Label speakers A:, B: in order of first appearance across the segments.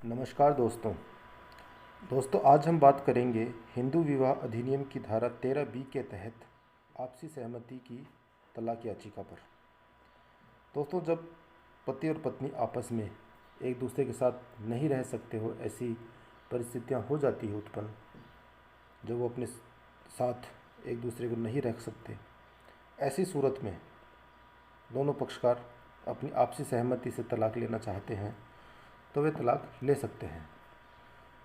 A: नमस्कार दोस्तों आज हम बात करेंगे हिंदू विवाह अधिनियम की धारा 13B के तहत आपसी सहमति की तलाक याचिका पर। दोस्तों, जब पति और पत्नी आपस में एक दूसरे के साथ नहीं रह सकते हो, ऐसी परिस्थितियां हो जाती है उत्पन्न, जब वो अपने साथ एक दूसरे को नहीं रख सकते, ऐसी सूरत में दोनों पक्षकार अपनी आपसी सहमति से तलाक लेना चाहते हैं तो वे तलाक ले सकते हैं।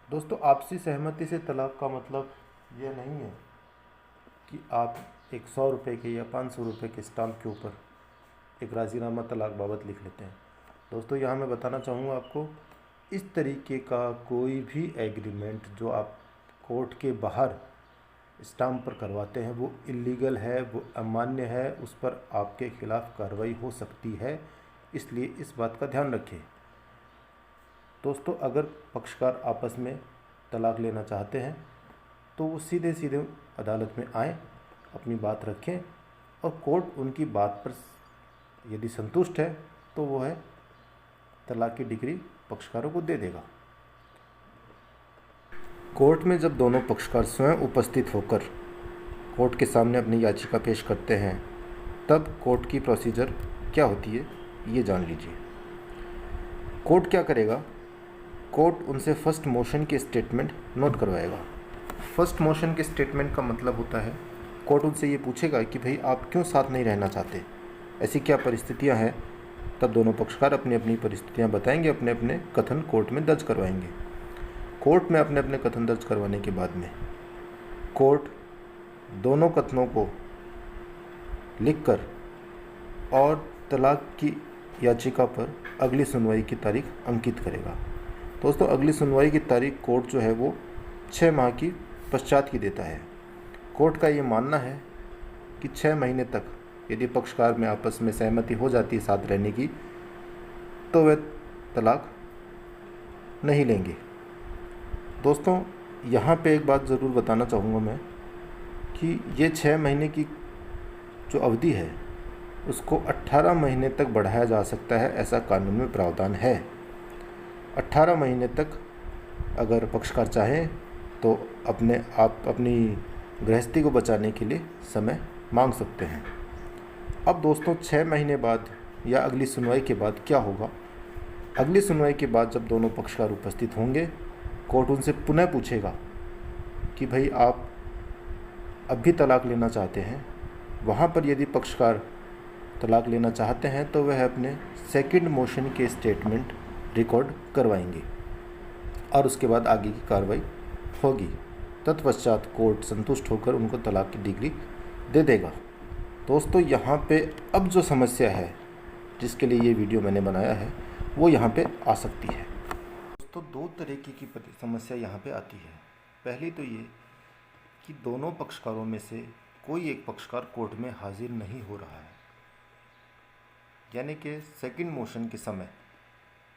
A: दोस्तों, आपसी सहमति से तलाक का मतलब यह नहीं है कि आप एक 100 रुपये के या 500 रुपये के स्टाम्प के ऊपर एक राज़ीनामा तलाक बाबत लिख लेते हैं। दोस्तों, यहाँ मैं बताना चाहूँगा आपको, इस तरीके का कोई भी एग्रीमेंट जो आप कोर्ट के बाहर स्टाम्प पर करवाते हैं वो इलीगल है, वो अमान्य है, उस पर आपके खिलाफ़ कार्रवाई हो सकती है। इसलिए इस बात का ध्यान रखें। दोस्तों, अगर पक्षकार आपस में तलाक लेना चाहते हैं तो वो सीधे सीधे अदालत में आएँ, अपनी बात रखें और कोर्ट उनकी बात पर यदि संतुष्ट है तो वो है तलाक की डिग्री पक्षकारों को दे देगा। कोर्ट में जब दोनों पक्षकार स्वयं उपस्थित होकर कोर्ट के सामने अपनी याचिका पेश करते हैं तब कोर्ट की प्रोसीजर क्या होती है ये जान लीजिए। कोर्ट क्या करेगा? कोर्ट उनसे फर्स्ट मोशन के स्टेटमेंट नोट करवाएगा। फर्स्ट मोशन के स्टेटमेंट का मतलब होता है, कोर्ट उनसे ये पूछेगा कि भाई आप क्यों साथ नहीं रहना चाहते, ऐसी क्या परिस्थितियां हैं। तब दोनों पक्षकार अपनी अपनी परिस्थितियां बताएंगे, अपने अपने कथन कोर्ट में दर्ज करवाएंगे। कोर्ट में अपने अपने कथन दर्ज करवाने के बाद में कोर्ट दोनों कथनों को लिखकर और तलाक की याचिका पर अगली सुनवाई की तारीख अंकित करेगा। दोस्तों, अगली सुनवाई की तारीख कोर्ट जो है वो 6 माह की पश्चात की देता है। कोर्ट का ये मानना है कि 6 महीने तक यदि पक्षकार में आपस में सहमति हो जाती है साथ रहने की तो वे तलाक नहीं लेंगे। दोस्तों, यहाँ पे एक बात ज़रूर बताना चाहूँगा मैं कि ये 6 महीने की जो अवधि है उसको 18 महीने तक बढ़ाया जा सकता है, ऐसा कानून में प्रावधान है। 18 महीने तक अगर पक्षकार चाहें तो अपनी गृहस्थी को बचाने के लिए समय मांग सकते हैं। अब दोस्तों, 6 महीने बाद या अगली सुनवाई के बाद क्या होगा? अगली सुनवाई के बाद जब दोनों पक्षकार उपस्थित होंगे, कोर्ट उनसे पुनः पूछेगा कि भाई आप अब भी तलाक लेना चाहते हैं। वहाँ पर यदि पक्षकार तलाक लेना चाहते हैं तो वह अपने सेकंड मोशन के स्टेटमेंट रिकॉर्ड करवाएंगे और उसके बाद आगे की कार्रवाई होगी। तत्पश्चात कोर्ट संतुष्ट होकर उनको तलाक की डिग्री दे देगा। दोस्तों, यहाँ पे अब जो समस्या है जिसके लिए ये वीडियो मैंने बनाया है वो यहाँ पे आ सकती है। दोस्तों, 2 तरीके की समस्या यहाँ पे आती है। पहली तो ये कि दोनों पक्षकारों में से कोई एक पक्षकार कोर्ट में हाजिर नहीं हो रहा है, यानी कि सेकंड मोशन के समय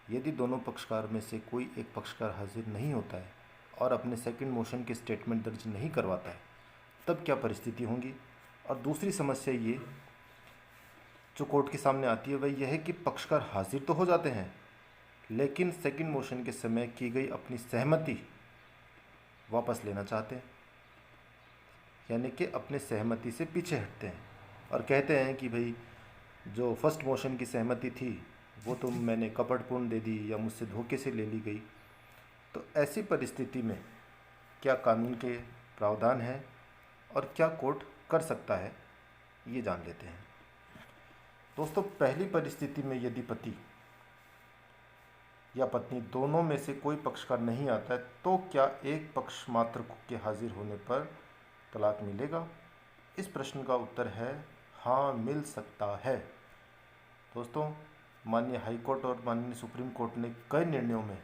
A: यदि दोनों पक्षकार में से कोई एक पक्षकार हाजिर नहीं होता है और अपने सेकंड मोशन के स्टेटमेंट दर्ज नहीं करवाता है, तब क्या परिस्थिति होगी। और दूसरी समस्या ये जो कोर्ट के सामने आती है वह यह है कि पक्षकार हाजिर तो हो जाते हैं लेकिन सेकंड मोशन के समय की गई अपनी सहमति वापस लेना चाहते हैं, यानी कि अपने सहमति से पीछे हटते हैं और कहते हैं कि भाई जो फर्स्ट मोशन की सहमति थी वो तो मैंने कपटपूर्ण दे दी या मुझसे धोखे से ले ली गई। तो ऐसी परिस्थिति में क्या कानून के प्रावधान हैं और क्या कोर्ट कर सकता है ये जान लेते हैं। दोस्तों, पहली परिस्थिति में यदि पति या पत्नी दोनों में से कोई पक्षकार नहीं आता है तो क्या एक पक्ष मात्र के हाजिर होने पर तलाक मिलेगा? इस प्रश्न का उत्तर है हाँ, मिल सकता है। दोस्तों, माननीय हाई कोर्ट और माननीय सुप्रीम कोर्ट ने कई निर्णयों में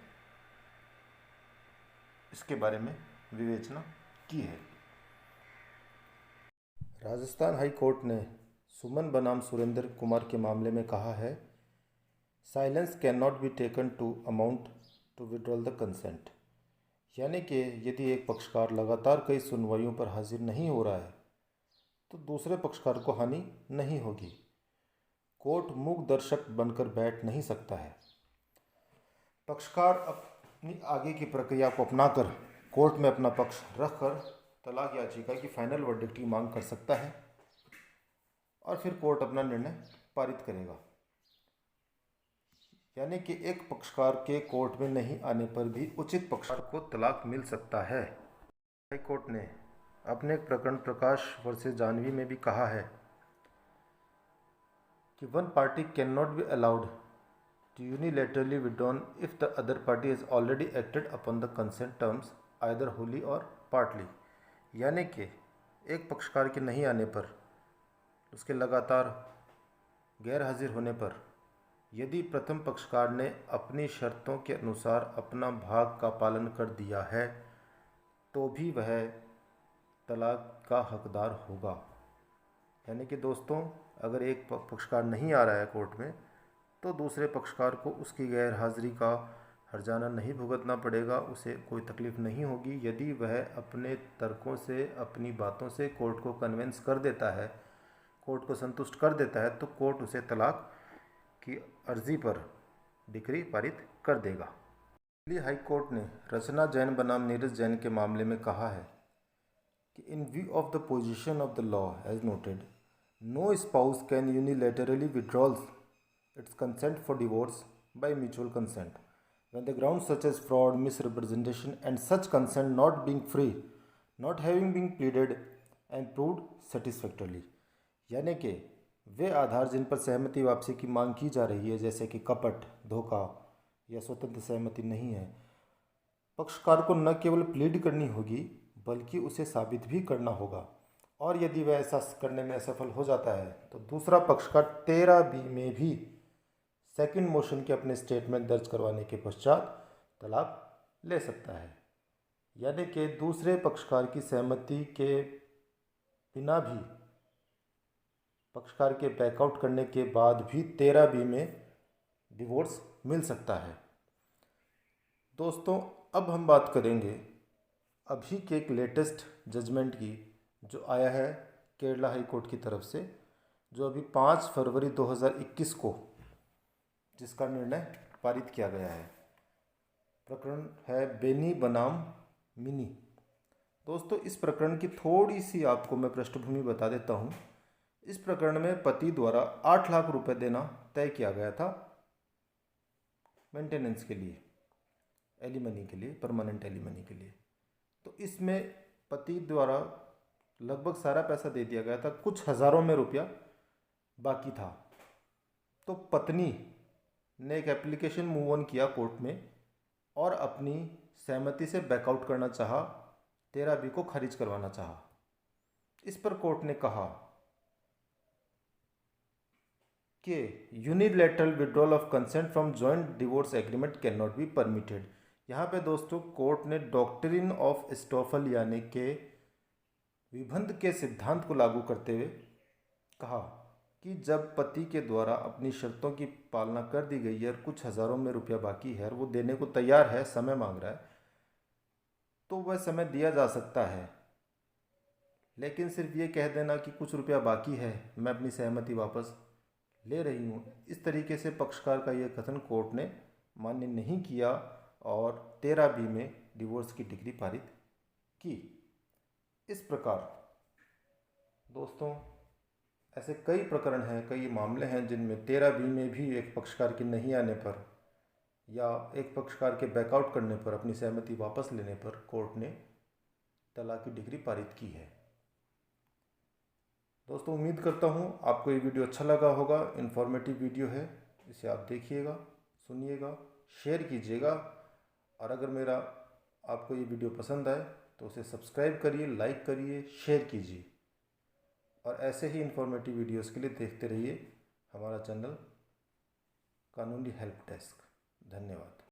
A: इसके बारे में विवेचना की है। राजस्थान हाई कोर्ट ने सुमन बनाम सुरेंद्र कुमार के मामले में कहा है, silence can not be taken to amount to withdrawal the consent, यानी कि यदि एक पक्षकार लगातार कई सुनवाइयों पर हाजिर नहीं हो रहा है तो दूसरे पक्षकार को हानि नहीं होगी। कोर्ट मूक दर्शक बनकर बैठ नहीं सकता है। पक्षकार अब अपनी आगे की प्रक्रिया को अपनाकर कोर्ट में अपना पक्ष रखकर तलाक याचिका की फाइनल वर्डिक्ट की मांग कर सकता है और फिर कोर्ट अपना निर्णय पारित करेगा। यानी कि एक पक्षकार के कोर्ट में नहीं आने पर भी उचित पक्षकार को तलाक मिल सकता है। हाई कोर्ट ने अपने एक प्रकरण प्रकाश वर्सेस जानवी में भी कहा है कि one party can not be allowed to unilaterally withdrawn if the other party has already acted upon the consent terms either wholly or partly. यानी कि एक पक्षकार के नहीं आने पर, उसके लगातार गैर हाजिर होने पर, यदि प्रथम पक्षकार ने अपनी शर्तों के अनुसार अपना भाग का पालन कर दिया है तो भी वह तलाक का हकदार होगा। यानी कि दोस्तों, अगर एक पक्षकार नहीं आ रहा है कोर्ट में तो दूसरे पक्षकार को उसकी गैर हाजिरी का हर्जाना नहीं भुगतना पड़ेगा, उसे कोई तकलीफ़ नहीं होगी। यदि वह अपने तर्कों से, अपनी बातों से कोर्ट को कन्विंस कर देता है, कोर्ट को संतुष्ट कर देता है, तो कोर्ट उसे तलाक की अर्जी पर डिक्री पारित कर देगा। दिल्ली हाई कोर्ट ने रचना जैन बनाम नीरज जैन के मामले में कहा है कि in view of the position of the law as noted, no spouse can unilaterally withdrawals its consent for divorce by mutual consent when the grounds such as fraud, misrepresentation and such consent not being free, not having been pleaded and proved satisfactorily। यानी कि वे आधार जिन पर सहमति वापसी की मांग की जा रही है, जैसे कि कपट, धोखा या स्वतंत्र सहमति नहीं है, पक्षकार को न केवल प्लीड करनी होगी बल्कि उसे साबित भी करना होगा। और यदि वह ऐसा करने में असफल हो जाता है तो दूसरा पक्षकार 13B में भी सेकंड मोशन के अपने स्टेटमेंट दर्ज करवाने के पश्चात तलाक ले सकता है। यानी कि दूसरे पक्षकार की सहमति के बिना भी, पक्षकार के बैकआउट करने के बाद भी 13B में डिवोर्स मिल सकता है। दोस्तों, अब हम बात करेंगे अभी के एक लेटेस्ट जजमेंट की जो आया है केरला हाई कोर्ट की तरफ से, जो अभी 5 फरवरी 2021 को जिसका निर्णय पारित किया गया है। प्रकरण है बेनी बनाम मिनी। दोस्तों, इस प्रकरण की थोड़ी सी आपको मैं पृष्ठभूमि बता देता हूँ। इस प्रकरण में पति द्वारा 8 लाख रुपए देना तय किया गया था मेंटेनेंस के लिए, एलिमनी के लिए, परमानेंट एलिमनी के लिए। तो इसमें पति द्वारा लगभग सारा पैसा दे दिया गया था, कुछ हज़ारों में रुपया बाकी था। तो पत्नी ने एक एप्लीकेशन मूव ऑन किया कोर्ट में और अपनी सहमति से बैकआउट करना चाहा, 13B को खारिज करवाना चाहा। इस पर कोर्ट ने कहा कि unilateral withdrawal of consent from joint divorce agreement can not be permitted. यहाँ पे दोस्तों कोर्ट ने डॉक्ट्रिन ऑफ एस्टोफल यानी कि विबंध के सिद्धांत को लागू करते हुए कहा कि जब पति के द्वारा अपनी शर्तों की पालना कर दी गई है और कुछ हज़ारों में रुपया बाकी है और वो देने को तैयार है, समय मांग रहा है, तो वह समय दिया जा सकता है। लेकिन सिर्फ ये कह देना कि कुछ रुपया बाकी है, मैं अपनी सहमति वापस ले रही हूँ, इस तरीके से पक्षकार का यह कथन कोर्ट ने मान्य नहीं किया और 13B में डिवोर्स की डिग्री पारित की। इस प्रकार दोस्तों ऐसे कई प्रकरण हैं, कई मामले हैं जिनमें 13B में भी एक पक्षकार के नहीं आने पर या एक पक्षकार के बैकआउट करने पर, अपनी सहमति वापस लेने पर कोर्ट ने तलाक की डिग्री पारित की है। दोस्तों, उम्मीद करता हूँ आपको ये वीडियो अच्छा लगा होगा। इन्फॉर्मेटिव वीडियो है, इसे आप देखिएगा, सुनिएगा, शेयर कीजिएगा और अगर मेरा आपको ये वीडियो पसंद आए तो उसे सब्सक्राइब करिए, लाइक करिए, शेयर कीजिए और ऐसे ही इन्फॉर्मेटिव वीडियोस के लिए देखते रहिए हमारा चैनल कानूनी हेल्प डेस्क। धन्यवाद।